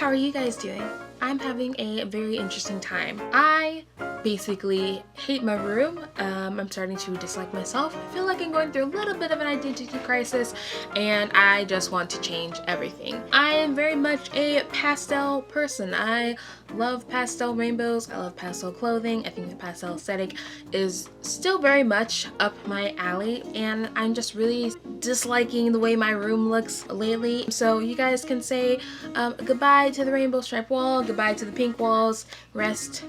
How are you guys doing? I'm having a very interesting time. I basically hate my room. I'm starting to dislike myself. I feel like I'm going through a little bit of an identity crisis and I just want to change everything. I am very much a pastel person. I love pastel rainbows. I love pastel clothing. I think the pastel aesthetic is still very much up my alley, and I'm just really disliking the way my room looks lately. So you guys can say goodbye to the rainbow stripe wall, goodbye to the pink walls, rest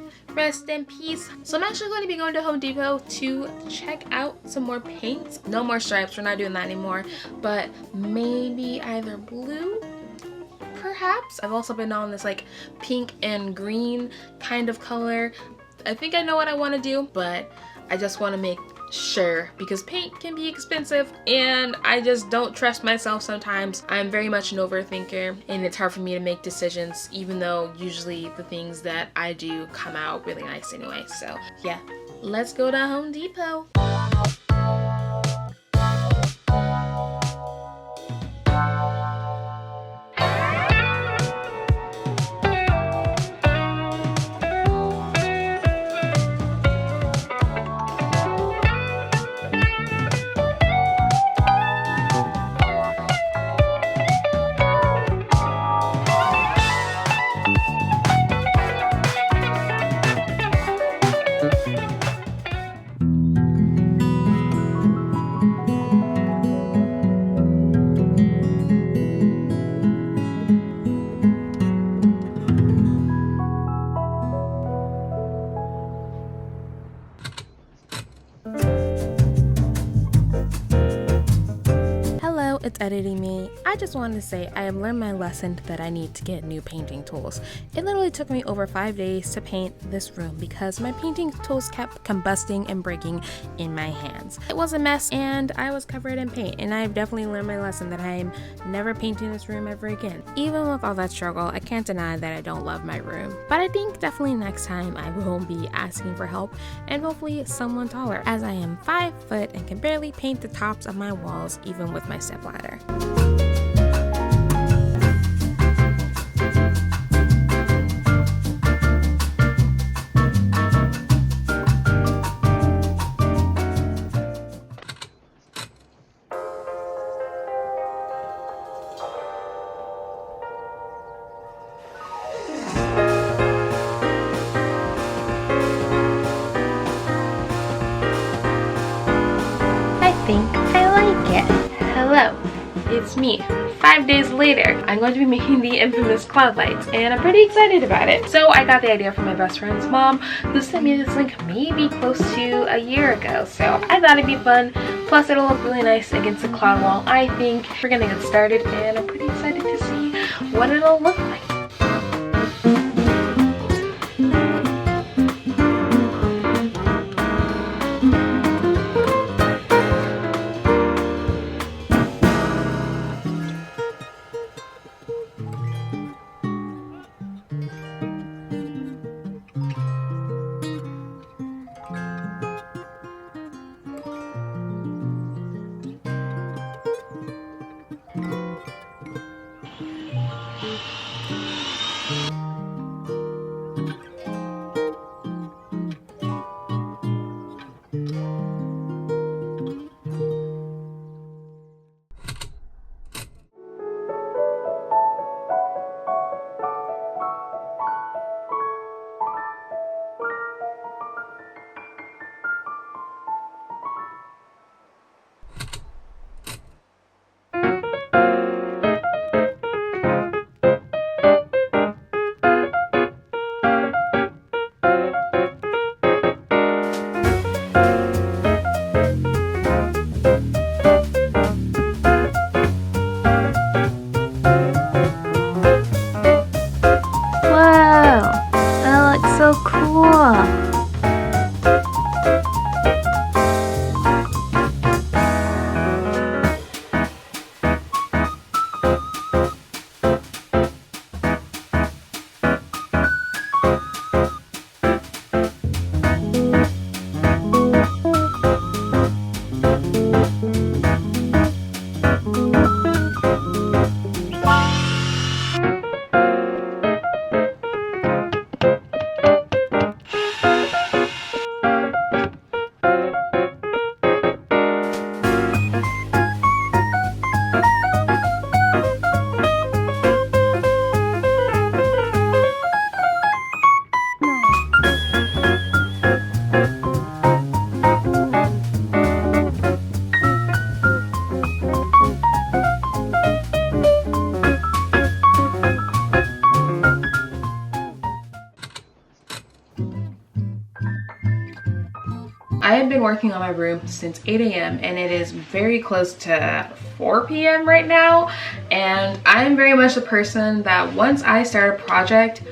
in peace. So I'm actually going to be going to Home Depot to check out some more paints. No more stripes, we're not doing that anymore, but maybe either blue perhaps. I've also been on this like pink and green kind of color. I think I know what I want to do, but I just want to make sure because paint can be expensive and I just don't trust myself sometimes. I'm very much an overthinker and it's hard for me to make decisions, even though usually the things that I do come out really nice anyway. So yeah, let's go to Home Depot. It's editing me. I just wanted to say I have learned my lesson that I need to get new painting tools. It literally took me over 5 days to paint this room because my painting tools kept combusting and breaking in my hands. It was a mess and I was covered in paint, and I've definitely learned my lesson that I am never painting this room ever again. Even with all that struggle, I can't deny that I don't love my room. But I think definitely next time I will be asking for help, and hopefully someone taller, as I am 5 foot and can barely paint the tops of my walls even with my stepladder. I think I like it. Hello, it's me. 5 days later, I'm going to be making the infamous cloud lights, and I'm pretty excited about it. So I got the idea from my best friend's mom, who sent me this link maybe close to a year ago. So I thought it'd be fun. Plus, it'll look really nice against the cloud wall. I think we're gonna get started, and I'm pretty excited to see what it'll look like. I have been working on my room since 8 a.m. and it is very close to 4 p.m. right now, and I'm very much the person that once I start a project,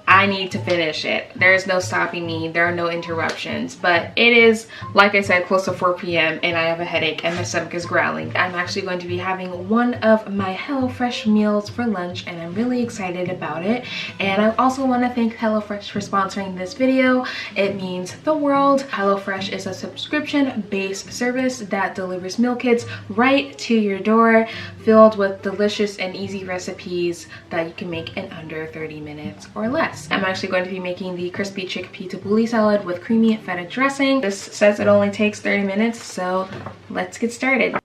I need to finish it. There's no stopping me. There are no interruptions. But it is, like I said, close to 4 p.m. and I have a headache and my stomach is growling. I'm actually going to be having one of my HelloFresh meals for lunch and I'm really excited about it. And I also want to thank HelloFresh for sponsoring this video. It means the world. HelloFresh is a subscription-based service that delivers meal kits right to your door, filled with delicious and easy recipes that you can make in under 30 minutes or less. I'm actually going to be making the crispy chickpea tabbouleh salad with creamy feta dressing. This says it only takes 30 minutes, so let's get started.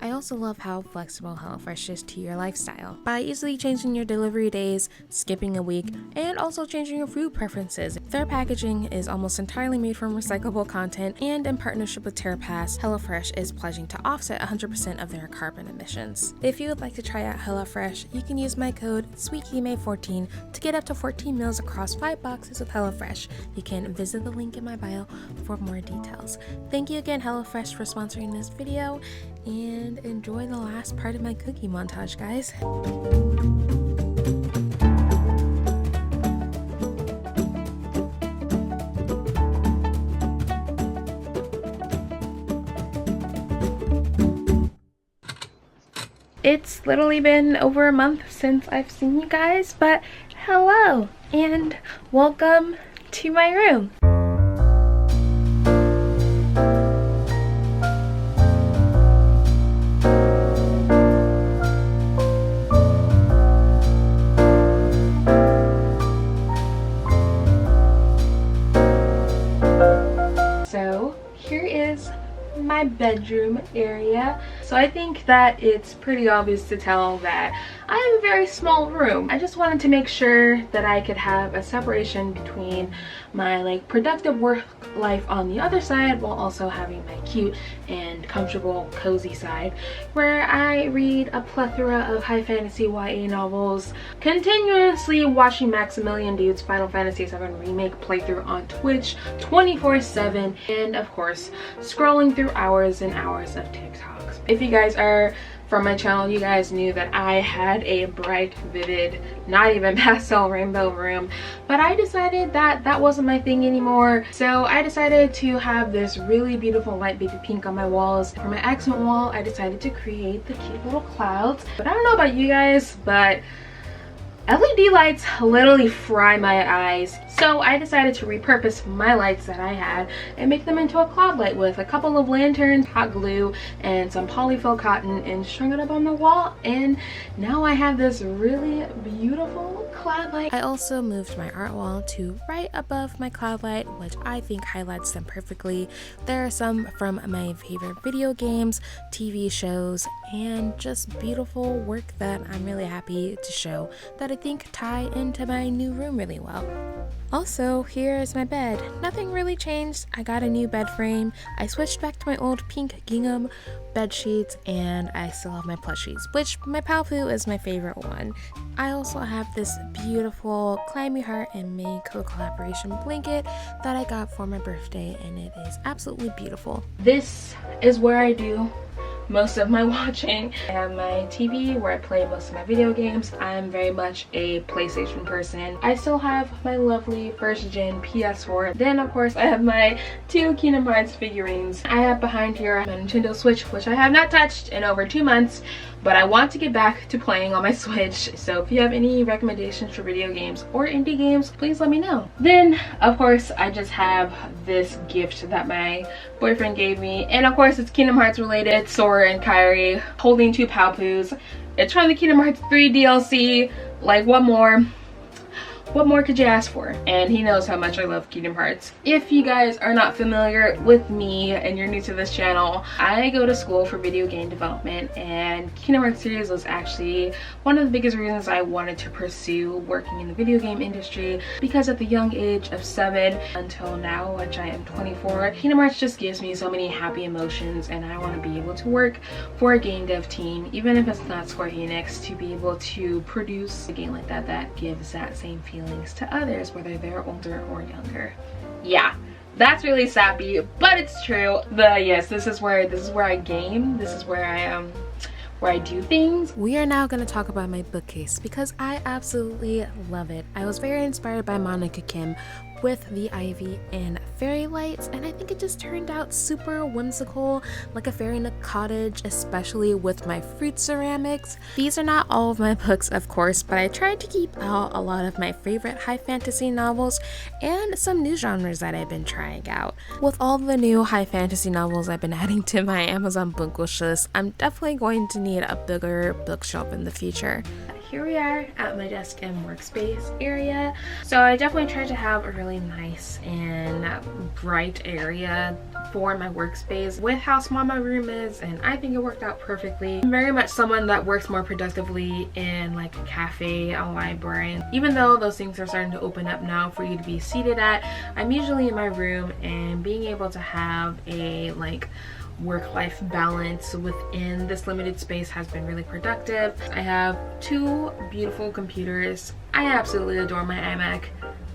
I also love how flexible HelloFresh is to your lifestyle by easily changing your delivery days, skipping a week, and also changing your food preferences. Their packaging is almost entirely made from recyclable content, and in partnership with TerraPass, HelloFresh is pledging to offset 100% of their carbon emissions. If you would like to try out HelloFresh, you can use my code SweetKime14 to get up to 14 meals across 5 boxes with HelloFresh. You can visit the link in my bio for more details. Thank you again, HelloFresh, for sponsoring this video, and enjoy the last part of my cookie montage, guys. It's literally been over a month since I've seen you guys, but hello and welcome to my room. My bedroom area. So I think that it's pretty obvious to tell that I have a very small room. I just wanted to make sure that I could have a separation between my productive work life on the other side while also having my cute and comfortable cozy side where I read a plethora of high fantasy YA novels, continuously watching Maximilian Dude's Final Fantasy VII Remake playthrough on Twitch 24/7, and of course scrolling through hours and hours of TikToks. If you guys are from my channel, you guys knew that I had a bright, vivid, not even pastel rainbow room, but I decided that that wasn't my thing anymore. So I decided to have this really beautiful light baby pink on my walls. For my accent wall, I decided to create the cute little clouds. But I don't know about you guys, but LED lights literally fry my eyes. So I decided to repurpose my lights that I had and make them into a cloud light with a couple of lanterns, hot glue, and some polyfill cotton, and strung it up on the wall. And now I have this really beautiful cloud light. I also moved my art wall to right above my cloud light, which I think highlights them perfectly. There are some from my favorite video games, TV shows, and just beautiful work that I'm really happy to show that I think tie into my new room really well. Also, here is my bed. Nothing really changed. I got a new bed frame. I switched back to my old pink gingham bed sheets, and I still have my plushies, which my Palfu is my favorite one. I also have this beautiful Climb Your Heart and May collaboration blanket that I got for my birthday, and it is absolutely beautiful. This is where I do most of my watching. I have my TV where I play most of my video games. I'm very much a PlayStation person. I still have my lovely first gen PS4. Then of course I have my 2 Kingdom Hearts figurines. I have behind here my Nintendo Switch, which I have not touched in over 2 months, but I want to get back to playing on my Switch. So if you have any recommendations for video games or indie games, please let me know. Then of course I just have this gift that my boyfriend gave me, and of course it's Kingdom Hearts related. It's Sora and Kairi holding 2 Palpus. It's from the Kingdom Hearts 3 DLC. Like, what more? What more could you ask for? And he knows how much I love Kingdom Hearts. If you guys are not familiar with me and you're new to this channel, I go to school for video game development, and Kingdom Hearts series was actually one of the biggest reasons I wanted to pursue working in the video game industry, because at the young age of 7 until now, which I am 24, Kingdom Hearts just gives me so many happy emotions, and I want to be able to work for a game dev team, even if it's not Square Enix, to be able to produce a game like that that gives that same feelings to others, whether they're older or younger. Yeah, That's really sappy, but it's true. But yes, this is where I game. This is where I do things. We are now going to talk about my bookcase because I absolutely love it. I was very inspired by Monica Kim with the ivy and fairy lights, and I think it just turned out super whimsical, like a fairy in a cottage, especially with my fruit ceramics. These are not all of my books, of course, but I tried to keep out a lot of my favorite high fantasy novels and some new genres that I've been trying out. With all the new high fantasy novels I've been adding to my Amazon book wish list, I'm definitely going to need a bigger bookshelf in the future. Here we are at my desk and workspace area. So I definitely tried to have a really nice and bright area for my workspace with how small my room is, and I think it worked out perfectly. I'm very much someone that works more productively in like a cafe, a library. Even though those things are starting to open up now for you to be seated at, I'm usually in my room, and being able to have a like work-life balance within this limited space has been really productive. I have two beautiful computers. I absolutely adore my iMac.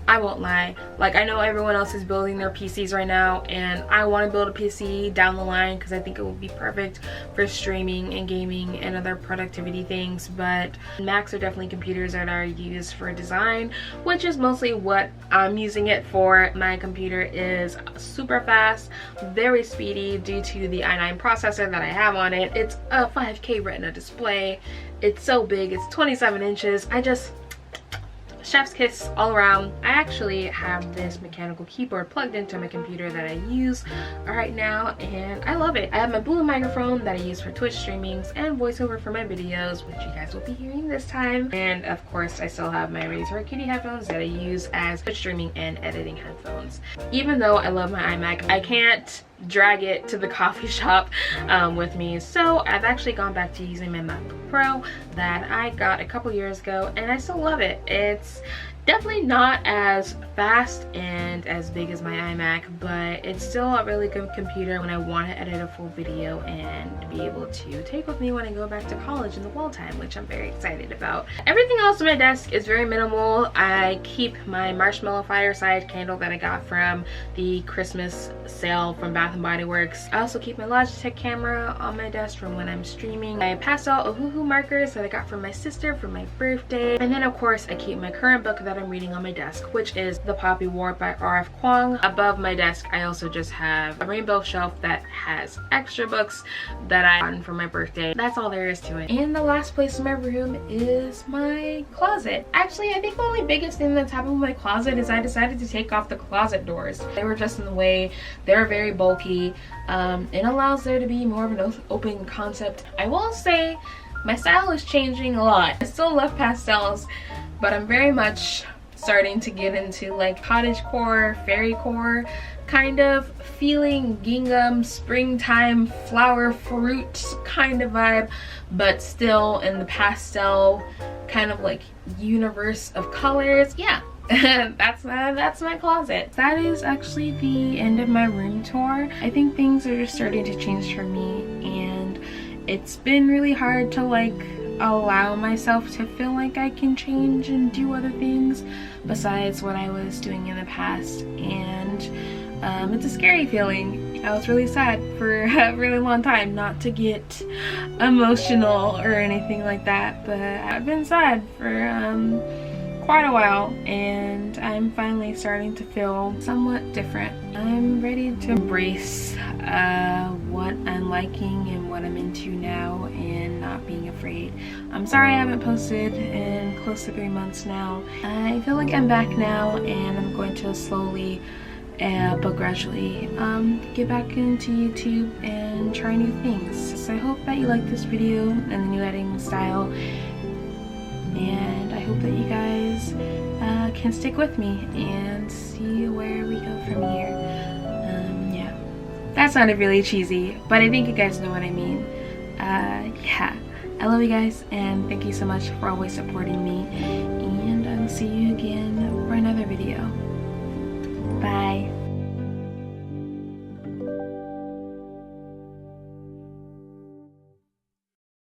I won't lie. Like, I know everyone else is building their PCs right now, and I want to build a PC down the line because I think it will be perfect for streaming and gaming and other productivity things. But Macs are definitely computers that are used for design, which is mostly what I'm using it for. My computer is super fast, very speedy due to the i9 processor that I have on it. It's a 5K Retina display. It's so big. It's 27 inches. Chef's kiss all around. I actually have this mechanical keyboard plugged into my computer that I use right now, and I love it. I have my Blue microphone that I use for Twitch streamings and voiceover for my videos, which you guys will be hearing this time. And of course, I still have my Razer Kitty headphones that I use as Twitch streaming and editing headphones. Even though I love my iMac, I can't drag it to the coffee shop with me, so I've actually gone back to using my MacBook Pro that I got a couple years ago, and I still love it. It's definitely not as fast and as big as my iMac, but it's still a really good computer when I want to edit a full video and be able to take with me when I go back to college in the fall time, which I'm very excited about. Everything else on my desk is very minimal. I keep my marshmallow fireside candle that I got from the Christmas sale from Bath & Body Works. I also keep my Logitech camera on my desk from when I'm streaming, my pastel Ohuhu markers that I got from my sister for my birthday, and then of course I keep my current book that I'm reading on my desk, which is The Poppy War by R.F. Kuang. Above my desk, I also just have a rainbow shelf that has extra books that I got for my birthday. That's all there is to it. And the last place in my room is my closet. Actually, I think the only biggest thing that's happened with my closet is I decided to take off the closet doors. They were just in the way. They're very bulky. It allows there to be more of an open concept. I will say my style is changing a lot. I still love pastels, but I'm very much starting to get into like cottagecore, fairycore kind of feeling, gingham, springtime, flower, fruit kind of vibe, but still in the pastel kind of like universe of colors. Yeah. that's my closet. That is actually the end of my room tour. I think things are just starting to change for me, and it's been really hard to like allow myself to feel like I can change and do other things besides what I was doing in the past, and it's a scary feeling. I was really sad for a really long time, not to get emotional or anything like that, but I've been sad for quite a while, and I'm finally starting to feel somewhat different. I'm ready to embrace what I'm liking and what I'm into now, and not being afraid. I'm sorry I haven't posted in close to 3 months now. I feel like I'm back now, and I'm going to slowly but gradually get back into YouTube and try new things. So I hope that you like this video and the new editing style, and I hope that you guys can stick with me and see where we go from here. Yeah, that sounded really cheesy, but I think you guys know what I mean. Yeah, I love you guys, and thank you so much for always supporting me, and I will see you again for another video.